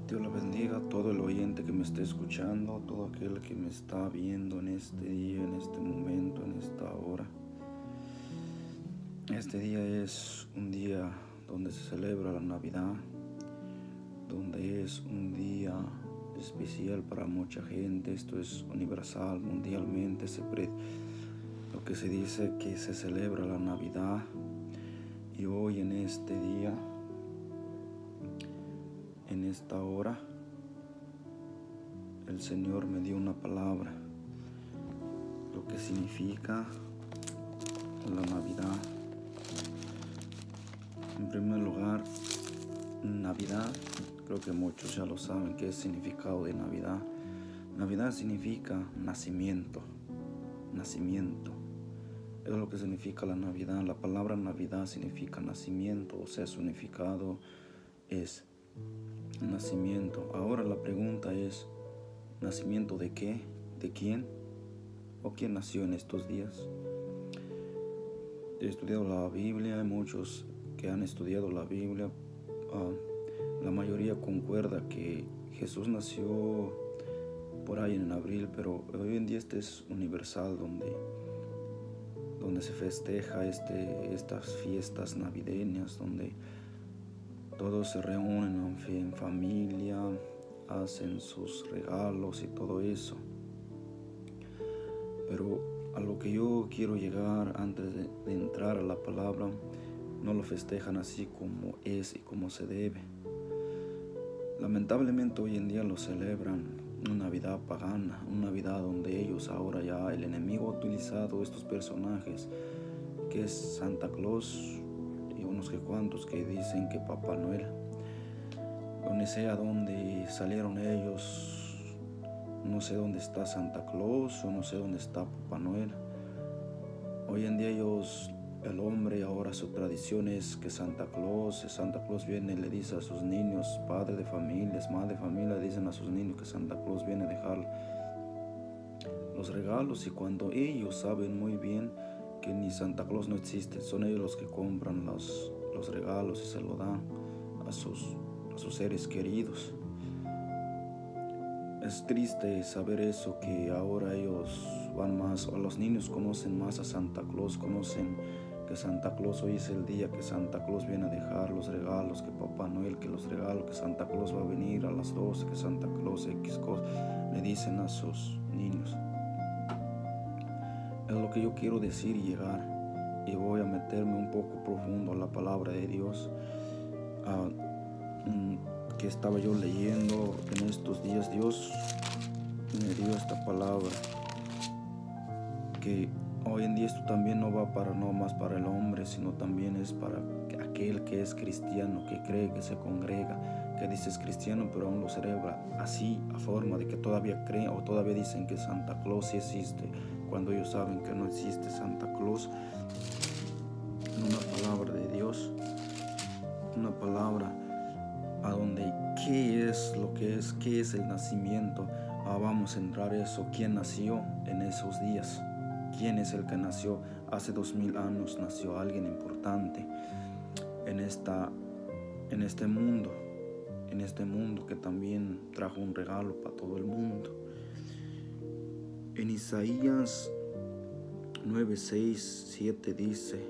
Dios la bendiga a todo el oyente que me esté escuchando, todo aquel que me está viendo en este día, en este momento, en esta hora. Este día es un día donde se celebra la Navidad, donde es un día especial para mucha gente. Esto es universal, mundialmente. Lo que se dice que se celebra la Navidad. Y hoy en este día, en esta hora, el Señor me dio una palabra, lo que significa la Navidad. En primer lugar, Navidad, creo que muchos ya lo saben qué es el significado de Navidad. Navidad significa nacimiento. Es lo que significa la Navidad. La palabra Navidad significa nacimiento, o sea, su significado es nacimiento. Ahora la pregunta es, ¿nacimiento de qué? ¿De quién? ¿O quién nació en estos días? He estudiado la Biblia, hay muchos que han estudiado la Biblia. La mayoría concuerda que Jesús nació por ahí en abril, pero hoy en día este es universal, donde se festeja estas fiestas navideñas, donde todos se reúnen en familia, hacen sus regalos y todo eso. Pero a lo que yo quiero llegar antes de entrar a la palabra, no lo festejan así como es y como se debe. Lamentablemente hoy en día lo celebran una Navidad pagana, una Navidad donde ellos ahora ya, el enemigo ha utilizado estos personajes, que es Santa Claus y unos que cuantos que dicen que Papá Noel. No sé a dónde salieron ellos, no sé dónde está Santa Claus o no sé dónde está Papá Noel. Hoy en día el hombre ahora su tradición es que Santa Claus viene y le dice a sus niños, padre de familias, madre de familia, dicen a sus niños que Santa Claus viene a dejar los regalos, y cuando ellos saben muy bien que ni Santa Claus no existe, son ellos los que compran los regalos y se lo dan a sus seres queridos. Es triste saber eso, que ahora ellos van más, o los niños conocen más a Santa Claus, conocen que Santa Claus hoy es el día que Santa Claus viene a dejar los regalos, que Papá Noel, que los regalos, que Santa Claus va a venir a las 12, que Santa Claus X cosas, le dicen a sus niños. Es lo que yo quiero decir y llegar, y voy a meterme un poco profundo a la palabra de Dios. Que estaba yo leyendo en estos días, Dios me dio esta palabra, que hoy en día esto también no va no más para el hombre, sino también es para aquel que es cristiano, que cree, que se congrega, que dice es cristiano pero aún lo celebra así, a forma de que todavía creen o todavía dicen que Santa Claus sí existe, cuando ellos saben que no existe Santa Claus. Una palabra de Dios, una palabra a donde qué es lo que es, qué es el nacimiento. Vamos a entrar eso, quién nació en esos días, quién es el que nació hace 2000 años, nació alguien importante en este mundo que también trajo un regalo para todo el mundo. En Isaías 9, 6, 7 dice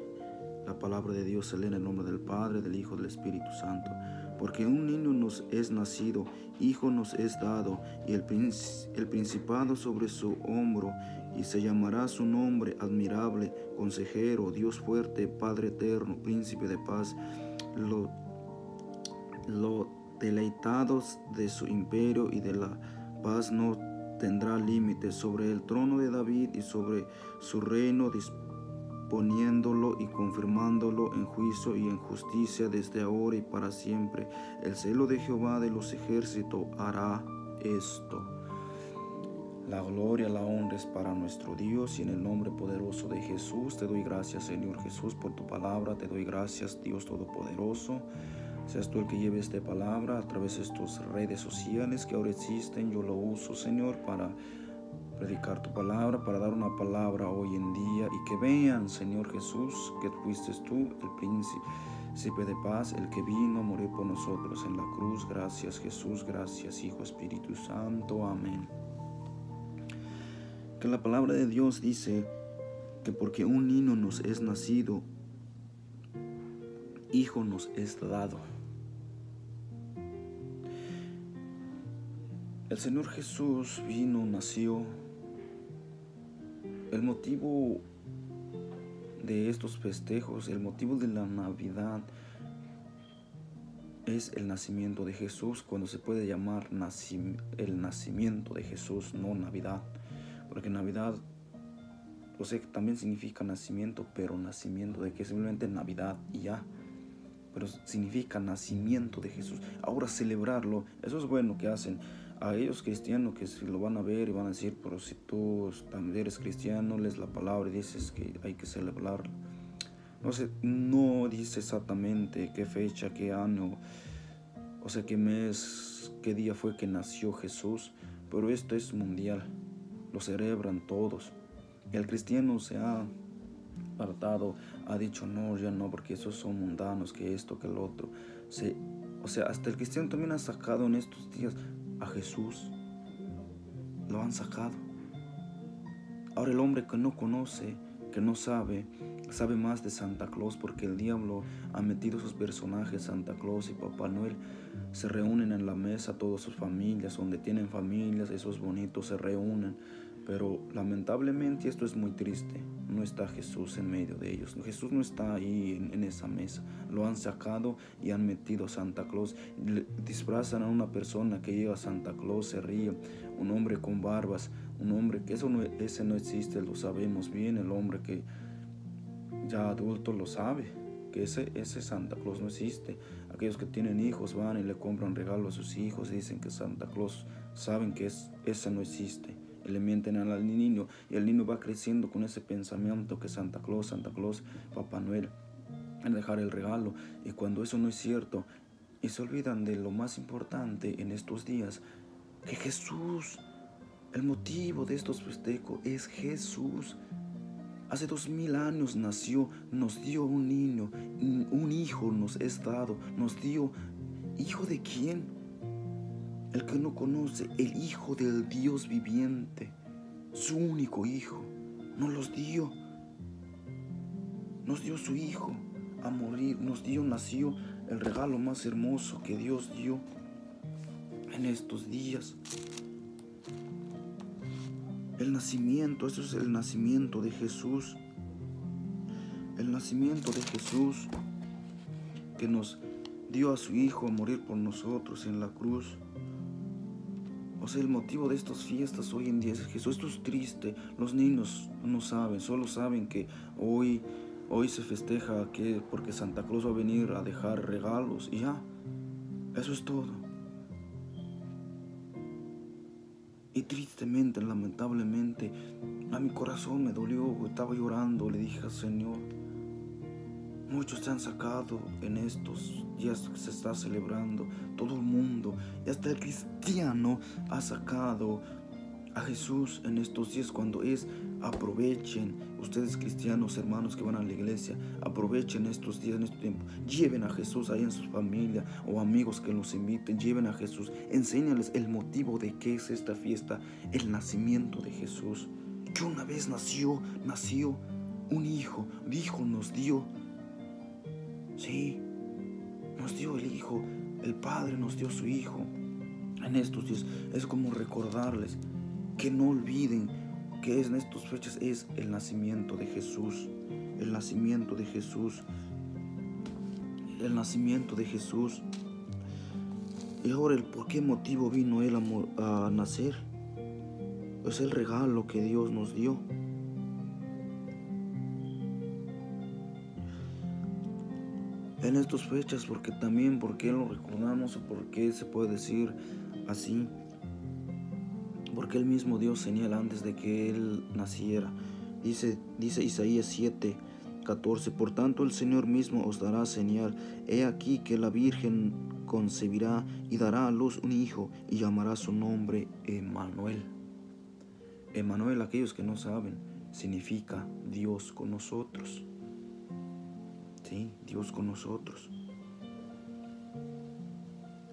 la palabra de Dios, se lee en el nombre del Padre, del Hijo, del Espíritu Santo. Porque un niño nos es nacido, hijo nos es dado, y el principado sobre su hombro, y se llamará su nombre admirable, consejero, Dios fuerte, Padre eterno, príncipe de paz. Lo deleitados de su imperio y de la paz no tendrá límites sobre el trono de David y sobre su reino, poniéndolo y confirmándolo en juicio y en justicia desde ahora y para siempre. El celo de Jehová de los ejércitos hará esto. La gloria, la honra es para nuestro Dios, y en el nombre poderoso de Jesús te doy gracias, Señor Jesús, por tu palabra. Te doy gracias, Dios Todopoderoso. Seas tú el que lleve esta palabra a través de estas redes sociales que ahora existen. Yo lo uso, Señor, para predicar tu palabra, para dar una palabra hoy en día, y que vean, Señor Jesús, que fuiste tú el príncipe, príncipe de paz, el que vino a morir por nosotros en la cruz. Gracias Jesús, gracias Hijo, Espíritu Santo. Amén. Que la palabra de Dios dice que porque un niño nos es nacido, hijo nos es dado. El Señor Jesús vino, nació. El motivo de estos festejos, el motivo de la Navidad es el nacimiento de Jesús, cuando se puede llamar el nacimiento de Jesús, no Navidad, porque Navidad, también significa nacimiento, pero nacimiento de que simplemente Navidad y ya, pero significa nacimiento de Jesús. Ahora celebrarlo, eso es bueno que hacen. A ellos cristianos que si lo van a ver y van a decir, pero si tú también eres cristiano, lees la palabra y dices que hay que celebrarlo. No dice exactamente qué fecha, qué año, qué mes, qué día fue que nació Jesús, pero esto es mundial, lo celebran todos. El cristiano se ha apartado, ha dicho no, ya no, porque esos son mundanos, que esto, que el otro. Hasta el cristiano también ha sacado en estos días a Jesús, lo han sacado. Ahora el hombre que no conoce, que no sabe más de Santa Claus, porque el diablo ha metido sus personajes, Santa Claus y Papá Noel. Se reúnen en la mesa todas sus familias, donde tienen familias, esos bonitos se reúnen. Pero lamentablemente esto es muy triste, no está Jesús en medio de ellos. Jesús no está ahí en esa mesa. Lo han sacado y han metido a Santa Claus. Disfrazan a una persona que lleva a Santa Claus, se ríe. Un hombre con barbas, un hombre que ese no existe, lo sabemos bien. El hombre que ya adulto lo sabe, que ese Santa Claus no existe. Aquellos que tienen hijos van y le compran regalos a sus hijos y dicen que Santa Claus, saben que ese no existe. Le mienten al niño y el niño va creciendo con ese pensamiento que Santa Claus, Papá Noel, en dejar el regalo. Y cuando eso no es cierto, y se olvidan de lo más importante en estos días, que Jesús, el motivo de estos festejos es Jesús. Hace 2000 años nació, nos dio un niño, un hijo nos es dado, nos dio. ¿Hijo de quién? El que no conoce, el Hijo del Dios viviente, su único Hijo, nos dio su Hijo a morir, nació el regalo más hermoso que Dios dio en estos días. El nacimiento, eso es el nacimiento de Jesús. El nacimiento de Jesús que nos dio a su Hijo a morir por nosotros en la cruz. El motivo de estas fiestas hoy en día es Jesús. Esto es triste. Los niños no saben, solo saben que hoy se festeja porque Santa Claus va a venir a dejar regalos y ya. Eso es todo. Y tristemente, lamentablemente, a mi corazón me dolió. Estaba llorando, le dije al Señor, muchos se han sacado en estos días que se está celebrando, todo el mundo, y hasta el cristiano ha sacado a Jesús en estos días. Cuando aprovechen, ustedes cristianos, hermanos que van a la iglesia, aprovechen estos días, en este tiempo, lleven a Jesús ahí en su familia o amigos que los inviten, lleven a Jesús, enséñales el motivo de qué es esta fiesta, el nacimiento de Jesús. Que una vez nació un hijo nos dio. Sí, nos dio el Hijo, el Padre nos dio su Hijo. En estos días es como recordarles que no olviden que en estas fechas es el nacimiento de Jesús, el nacimiento de Jesús, el nacimiento de Jesús. Y ahora por qué motivo vino Él a nacer. Es el regalo que Dios nos dio. En estas fechas, ¿por qué lo recordamos o por qué se puede decir así? Porque el mismo Dios señala antes de que Él naciera. Dice Isaías 7:14, por tanto el Señor mismo os dará señal. He aquí que la Virgen concebirá y dará a luz un hijo y llamará su nombre Emmanuel. Emmanuel, aquellos que no saben, significa Dios con nosotros. Sí, Dios con nosotros.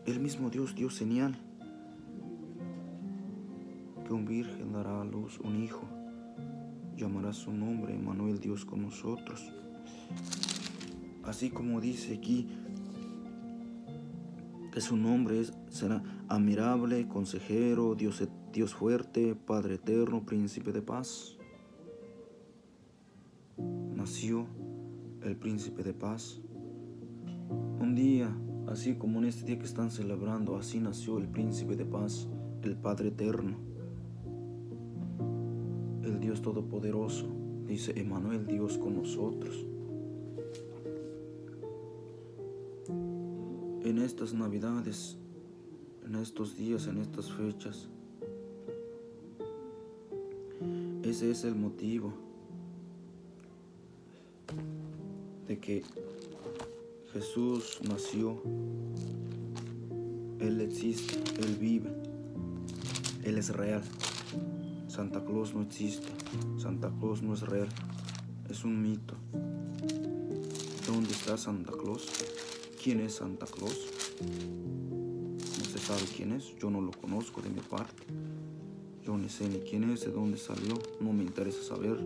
El mismo Dios dio señal que un virgen dará a luz un hijo. Llamará su nombre Emmanuel, Dios con nosotros. Así como dice aquí, que su nombre será admirable, consejero, Dios fuerte, Padre eterno, príncipe de paz. Nació el príncipe de paz. Un día, así como en este día que están celebrando, así nació el príncipe de paz, el Padre eterno, el Dios todopoderoso. Dice Emmanuel, Dios con nosotros. En estas Navidades, en estos días, en estas fechas, ese es el motivo de que Jesús nació. Él existe, Él vive, Él es real. Santa Claus no existe, Santa Claus no es real, es un mito. ¿Dónde está Santa Claus? ¿Quién es Santa Claus? No se sabe quién es, yo no lo conozco de mi parte. Yo ni sé ni quién es, de dónde salió, no me interesa saber.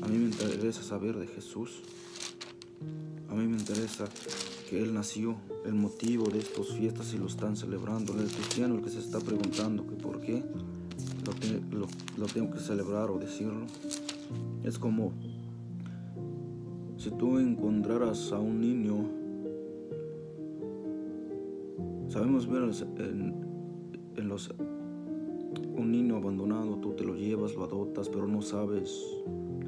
A mí me interesa saber de Jesús. A mí me interesa que Él nació, el motivo de estas fiestas y lo están celebrando. El cristiano, el que se está preguntando que por qué lo tengo que celebrar o decirlo, es como si tú encontraras a un niño. Sabemos ver un niño abandonado, tú te lo llevas, lo adoptas, pero no sabes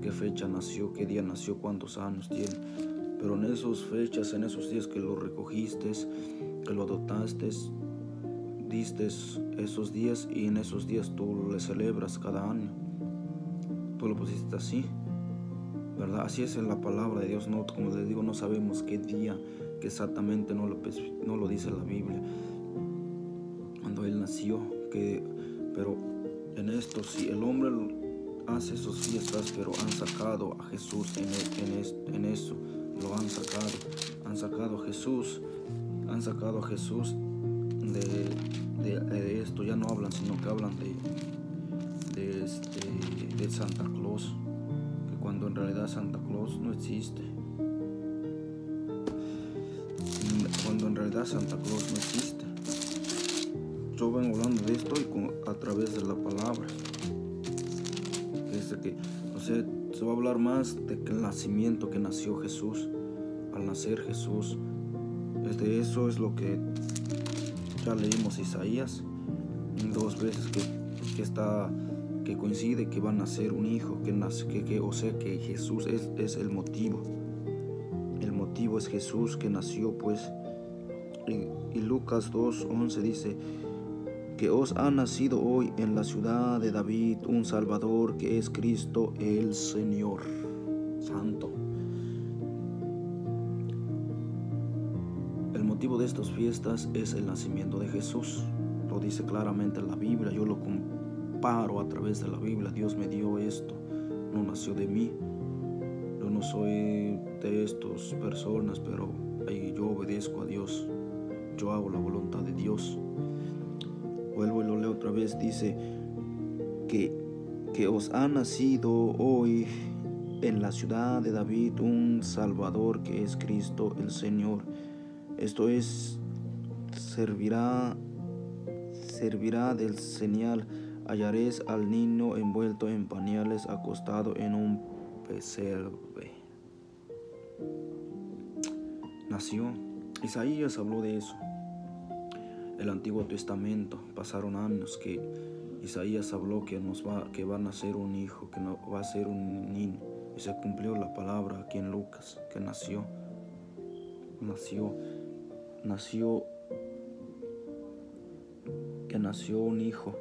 qué fecha nació, qué día nació, cuántos años tiene. Pero en esas fechas, en esos días que lo recogiste, que lo adoptaste, diste esos días, y en esos días tú le celebras cada año. Tú lo pusiste así, ¿verdad? Así es en la palabra de Dios. No, como les digo, no sabemos qué día, que exactamente no lo dice la Biblia, cuando Él nació, pero en esto sí, el hombre hace sus fiestas, pero han sacado a Jesús en eso, lo han sacado a Jesús, de esto. Ya no hablan, sino que hablan de Santa Claus, que cuando en realidad Santa Claus no existe. Cuando en realidad Santa Claus no existe. Yo vengo hablando de esto a través de la palabra. Se va a hablar más de que el nacimiento, que nació Jesús, al nacer Jesús. De eso es lo que ya leímos Isaías 2 veces, que coincide que va a nacer un hijo, o sea que Jesús es el motivo. El motivo es Jesús, que nació pues. Y Lucas 2:11 dice que os ha nacido hoy en la ciudad de David un Salvador, que es Cristo el Señor. Santo. El motivo de estas fiestas es el nacimiento de Jesús. Lo dice claramente la Biblia. Yo lo comparo a través de la Biblia. Dios me dio esto, no nació de mí. Yo no soy de estas personas, pero yo obedezco a Dios. Yo hago la voluntad de Dios. Vuelvo y lo leo otra vez. Dice que os ha nacido hoy en la ciudad de David un Salvador, que es Cristo el Señor. Esto es, servirá del señal. Hallaréis al niño envuelto en pañales, acostado en un pesebre. Nació. Isaías habló de eso. El Antiguo Testamento, pasaron años que Isaías habló que va a nacer un hijo, que no va a ser un niño, y se cumplió la palabra aquí en Lucas, que nació un hijo.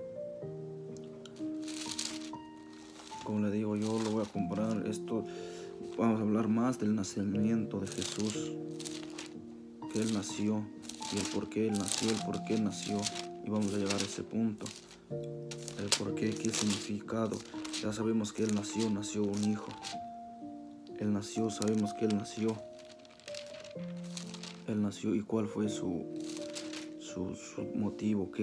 Como le digo, yo lo voy a comparar esto. Vamos a hablar más del nacimiento de Jesús, que Él nació, y el por qué Él nació, y vamos a llegar a ese punto. El por qué, qué significado. Ya sabemos que Él nació un hijo. Sabemos que Él nació. Él nació y cuál fue su motivo, por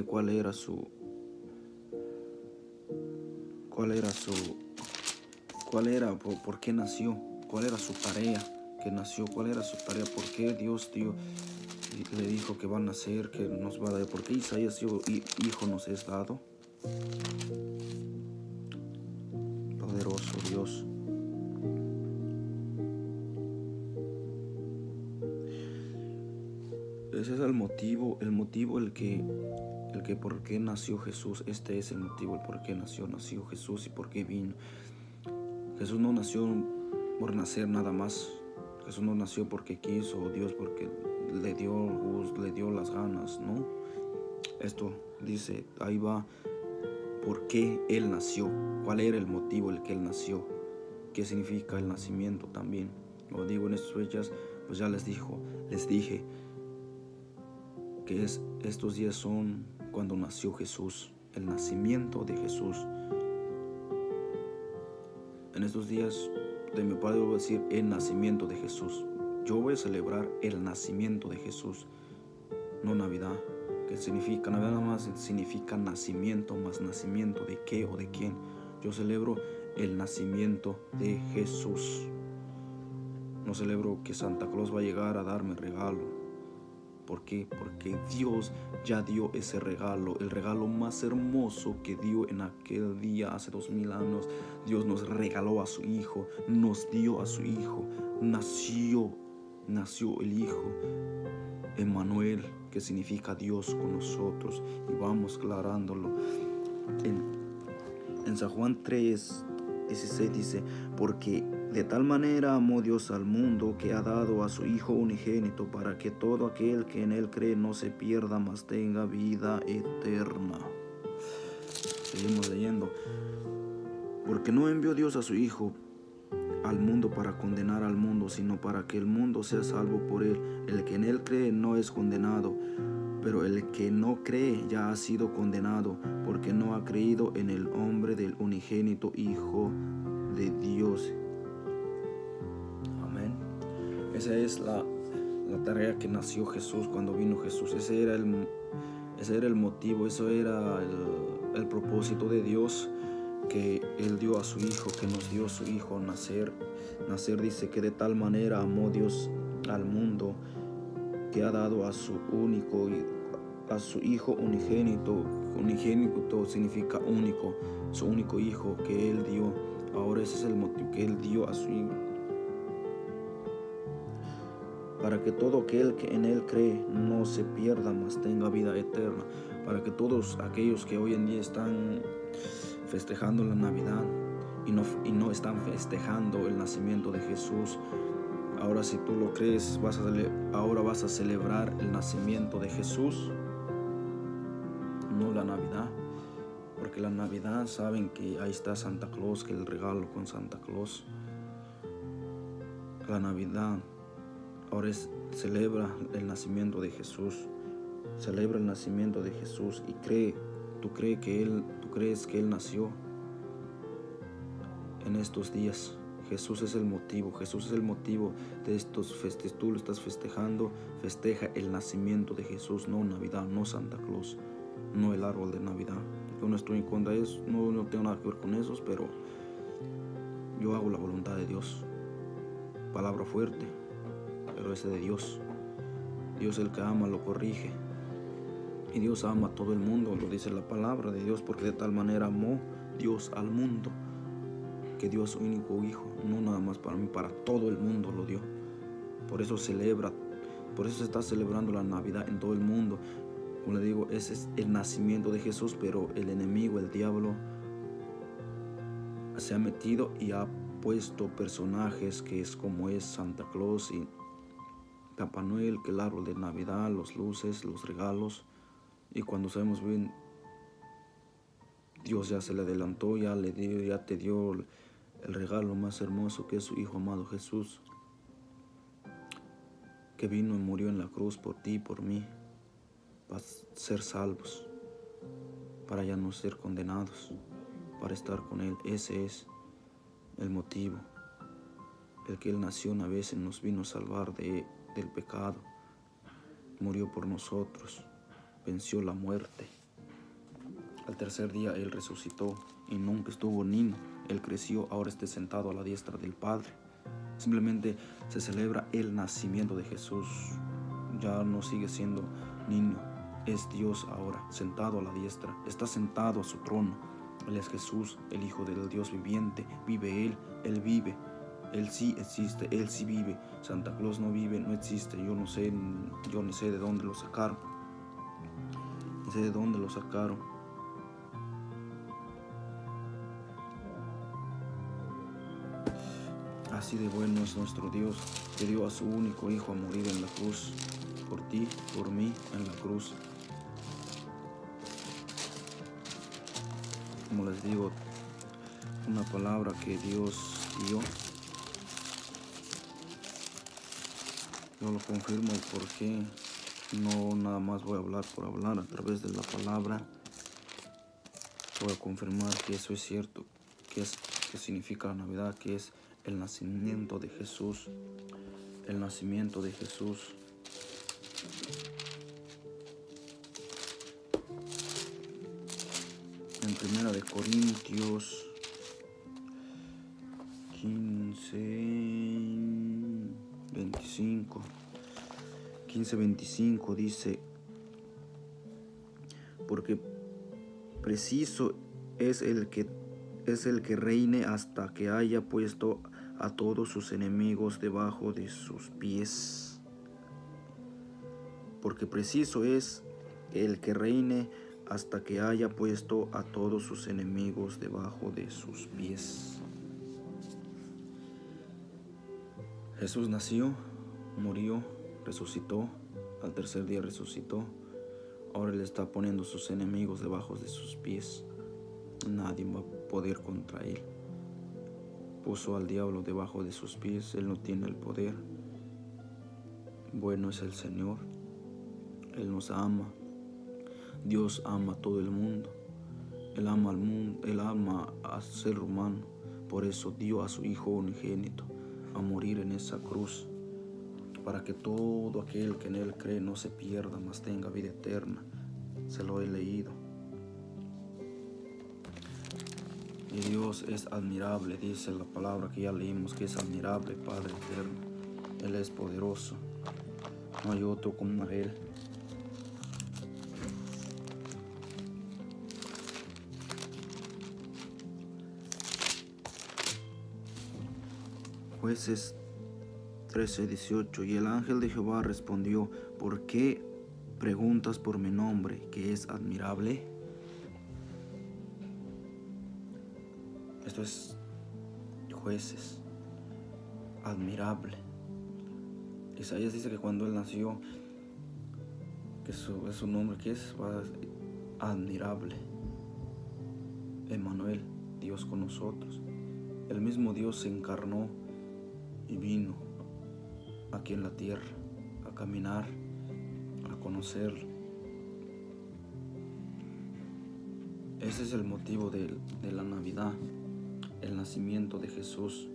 qué nació, cuál era su tarea que nació, cuál era su tarea, por qué Dios le dijo que va a nacer, que nos va a dar, por qué Isaías dijo, hijo nos es dado. Poderoso Dios. Ese es el motivo el que por qué nació Jesús. Este es el motivo, el por qué nació Jesús y por qué vino. Jesús no nació por nacer nada más. Jesús no nació porque quiso, Dios porque le dio las ganas, ¿no? Esto dice, ahí va, ¿por qué Él nació? ¿Cuál era el motivo el que Él nació? ¿Qué significa el nacimiento también? Lo digo en estas fechas, pues ya les dije que estos días son cuando nació Jesús, el nacimiento de Jesús. En estos días de mi padre voy a decir el nacimiento de Jesús. Yo voy a celebrar el nacimiento de Jesús, no Navidad, que significa, Navidad nada más significa nacimiento, más nacimiento de qué o de quién. Yo celebro el nacimiento de Jesús. No celebro que Santa Claus va a llegar a darme regalo. ¿Por qué? Porque Dios ya dio ese regalo, el regalo más hermoso que dio en aquel día hace 2000 años. Dios nos regaló a su Hijo, nos dio a su Hijo, nació el Hijo, Emmanuel, que significa Dios con nosotros, y vamos aclarándolo. En San Juan 3:16 dice, porque de tal manera amó Dios al mundo que ha dado a su Hijo unigénito para que todo aquel que en Él cree no se pierda, mas tenga vida eterna. Seguimos leyendo. Porque no envió Dios a su Hijo al mundo para condenar al mundo, sino para que el mundo sea salvo por Él. El que en Él cree no es condenado, pero el que no cree ya ha sido condenado, porque no ha creído en el nombre del unigénito Hijo de Dios. Esa es la tarea que nació Jesús, cuando vino Jesús. Ese era el motivo, eso era el propósito de Dios, que Él dio a su Hijo, que nos dio a su Hijo nacer. Nacer dice que de tal manera amó Dios al mundo que ha dado a su Hijo unigénito. Unigénito significa único, su único Hijo que Él dio. Ahora ese es el motivo, que Él dio a su Hijo, para que todo aquel que en Él cree no se pierda, mas tenga vida eterna. Para que todos aquellos que hoy en día están festejando la Navidad y no están festejando el nacimiento de Jesús, ahora si tú lo crees, ahora vas a celebrar el nacimiento de Jesús, no la Navidad. Porque la Navidad saben que ahí está Santa Claus, que el regalo con Santa Claus. La Navidad ahora celebra el nacimiento de Jesús. Celebra el nacimiento de Jesús y tú crees que Él nació en estos días. Jesús es el motivo de estos festejos. Tú lo estás festejando, festeja el nacimiento de Jesús, no Navidad, no Santa Claus, no el árbol de Navidad. Yo no estoy en contra de eso, no tengo nada que ver con esos, pero yo hago la voluntad de Dios. Palabra fuerte, pero es de Dios. Dios, el que ama, lo corrige. Y Dios ama a todo el mundo, lo dice la palabra de Dios, porque de tal manera amó Dios al mundo, que dio a su único Hijo, no nada más para mí, para todo el mundo lo dio. Por eso se está celebrando la Navidad en todo el mundo. Como le digo, ese es el nacimiento de Jesús, pero el enemigo, el diablo, se ha metido y ha puesto personajes que es como es Santa Claus y Papá Noel, que el árbol de Navidad, los luces, los regalos. Y cuando sabemos bien, Dios ya se le adelantó, ya te dio el regalo más hermoso, que es su Hijo amado Jesús, que vino y murió en la cruz por ti y por mí, para ser salvos, para ya no ser condenados, para estar con Él. Ese es el motivo, el que Él nació una vez y nos vino a salvar de del pecado, murió por nosotros, venció la muerte. Al tercer día Él resucitó y nunca estuvo niño. Él creció, ahora está sentado a la diestra del Padre. Simplemente se celebra el nacimiento de Jesús. Ya no sigue siendo niño, es Dios ahora, sentado a la diestra, está sentado a su trono. Él es Jesús, el Hijo del Dios viviente, vive Él vive, Él sí existe, Él sí vive. Santa Claus no vive, no existe, yo no sé de dónde lo sacaron, no sé de dónde lo sacaron. Así de bueno es nuestro Dios, que dio a su único Hijo a morir en la cruz, por ti, por mí, en la cruz. Como les digo, una palabra que Dios dio, yo lo confirmo el por qué. No nada más voy a hablar por hablar, a través de la palabra voy a confirmar que eso es cierto, que significa la Navidad, que es el nacimiento de Jesús, el nacimiento de Jesús. En 1 de Corintios 15:25 dice: porque preciso es el que reine hasta que haya puesto a todos sus enemigos debajo de sus pies. Porque preciso es el que reine hasta que haya puesto a todos sus enemigos debajo de sus pies. Jesús nació, murió, resucitó, al tercer día resucitó. Ahora Él está poniendo sus enemigos debajo de sus pies. Nadie va a poder contra Él. Puso al diablo debajo de sus pies. Él no tiene el poder. Bueno es el Señor. Él nos ama. Dios ama a todo el mundo. Él ama al mundo. Él ama al ser humano. Por eso dio a su Hijo unigénito a morir en esa cruz, para que todo aquel que en Él cree no se pierda, mas tenga vida eterna. Se lo he leído. Y Dios es admirable, dice la palabra que ya leímos, que es admirable, Padre eterno. Él es poderoso. No hay otro como Él. Jueces 13:18. Y el ángel de Jehová respondió: ¿por qué preguntas por mi nombre, que es admirable? Esto es Jueces, admirable. Isaías dice que cuando Él nació, que su nombre que es admirable. Emmanuel, Dios con nosotros. El mismo Dios se encarnó y vino aquí en la tierra a caminar, a conocerlo. Ese es el motivo de la Navidad, el nacimiento de Jesús.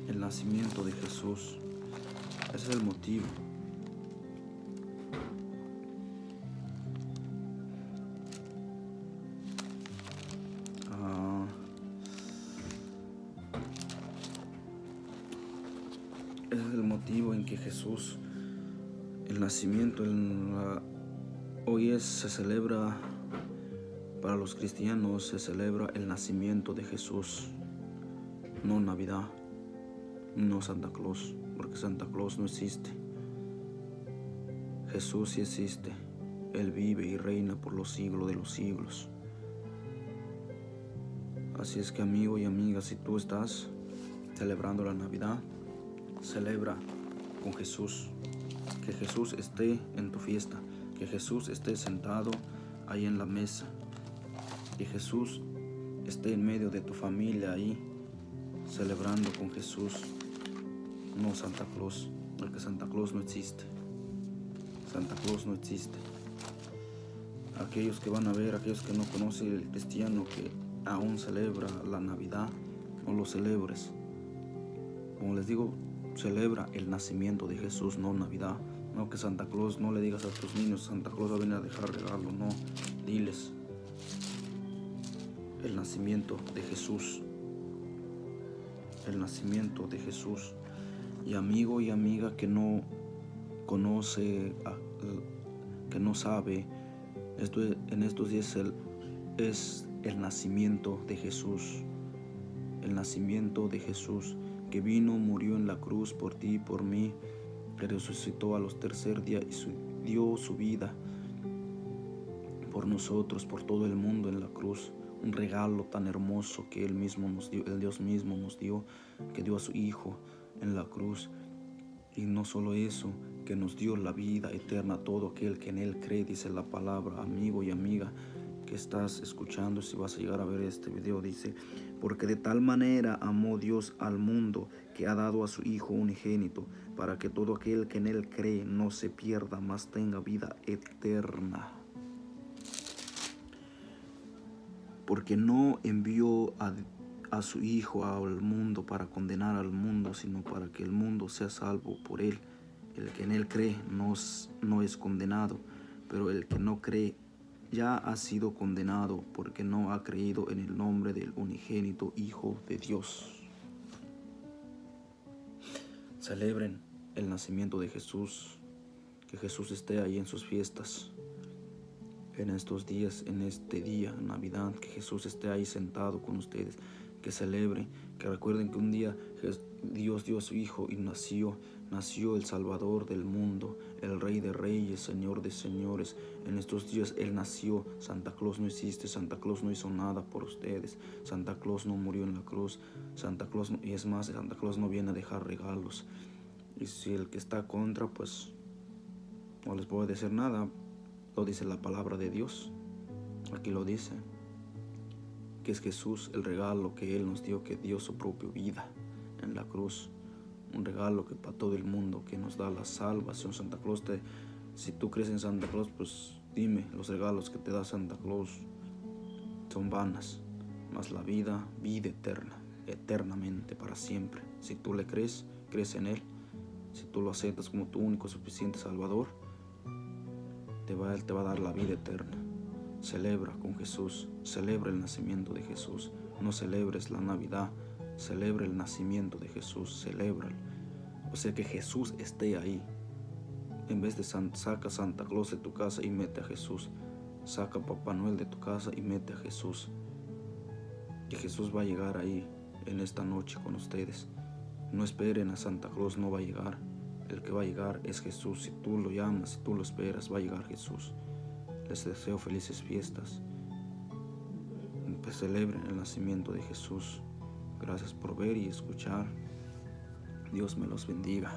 El nacimiento de Jesús. Ese es el motivo. Ese es el motivo en que Jesús, el nacimiento, hoy se celebra, para los cristianos se celebra el nacimiento de Jesús, no Navidad, no Santa Claus, porque Santa Claus no existe. Jesús sí existe. Él vive y reina por los siglos de los siglos. Así es que, amigo y amiga, si tú estás celebrando la Navidad, celebra con Jesús. Que Jesús esté en tu fiesta, que Jesús esté sentado ahí en la mesa, que Jesús esté en medio de tu familia ahí, celebrando con Jesús, no Santa Claus, porque Santa Claus no existe. Santa Claus no existe. Aquellos que van a ver, aquellos que no conocen el cristiano que aún celebra la Navidad, no lo celebres. como les digo, celebra el nacimiento de Jesús, no Navidad. No que Santa Claus, no le digas a tus niños, Santa Claus va a venir a dejar regalo, no. Diles el nacimiento de Jesús. El nacimiento de Jesús. Y amigo y amiga que no conoce, que no sabe, en estos días es el nacimiento de Jesús. El nacimiento de Jesús, que vino, murió en la cruz por ti y por mí, que resucitó a los tercer día y dio su vida por nosotros, por todo el mundo en la cruz. Un regalo tan hermoso que Él mismo nos dio, el Dios mismo nos dio, que dio a su Hijo en la cruz. Y no solo eso, que nos dio la vida eterna, todo aquel que en Él cree, dice la palabra. Amigo y amiga que estás escuchando, si vas a llegar a ver este video, dice: porque de tal manera amó Dios al mundo, que ha dado a su Hijo unigénito, para que todo aquel que en Él cree no se pierda, mas tenga vida eterna. Porque no envió a su Hijo al mundo para condenar al mundo, sino para que el mundo sea salvo por Él. El que en Él cree no es condenado, pero el que no cree ya ha sido condenado, porque no ha creído en el nombre del unigénito Hijo de Dios. Celebren el nacimiento de Jesús, que Jesús esté ahí en sus fiestas, en estos días, en este día, Navidad, que Jesús esté ahí sentado con ustedes, que celebren, que recuerden que un día Dios dio a su Hijo y nació el Salvador del mundo, el Rey de Reyes, Señor de Señores. En estos días Él nació. Santa Claus no existe, Santa Claus no hizo nada por ustedes, Santa Claus no murió en la cruz, Santa Claus, y es más, Santa Claus no viene a dejar regalos. Y si el que está contra, pues no les puedo decir nada. Lo dice la palabra de Dios, aquí lo dice, que es Jesús el regalo que Él nos dio, que dio su propia vida en la cruz. Un regalo que para todo el mundo, que nos da la salvación. Santa Claus, si tú crees en Santa Claus, pues dime, los regalos que te da Santa Claus son vanas, mas la vida eterna, eternamente, para siempre. Si tú le crees en Él, si tú lo aceptas como tu único suficiente Salvador, Él te va a dar la vida eterna. Celebra con Jesús, celebra el nacimiento de Jesús. No celebres la Navidad, celebra el nacimiento de Jesús, celébralo. O sea, que Jesús esté ahí. En vez de saca Santa Claus de tu casa y mete a Jesús. Saca Papá Noel de tu casa y mete a Jesús. Que Jesús va a llegar ahí en esta noche con ustedes. No esperen a Santa Claus, no va a llegar. El que va a llegar es Jesús. Si tú lo llamas, si tú lo esperas, va a llegar Jesús. Les deseo felices fiestas. Pues celebren el nacimiento de Jesús. Gracias por ver y escuchar. Dios me los bendiga.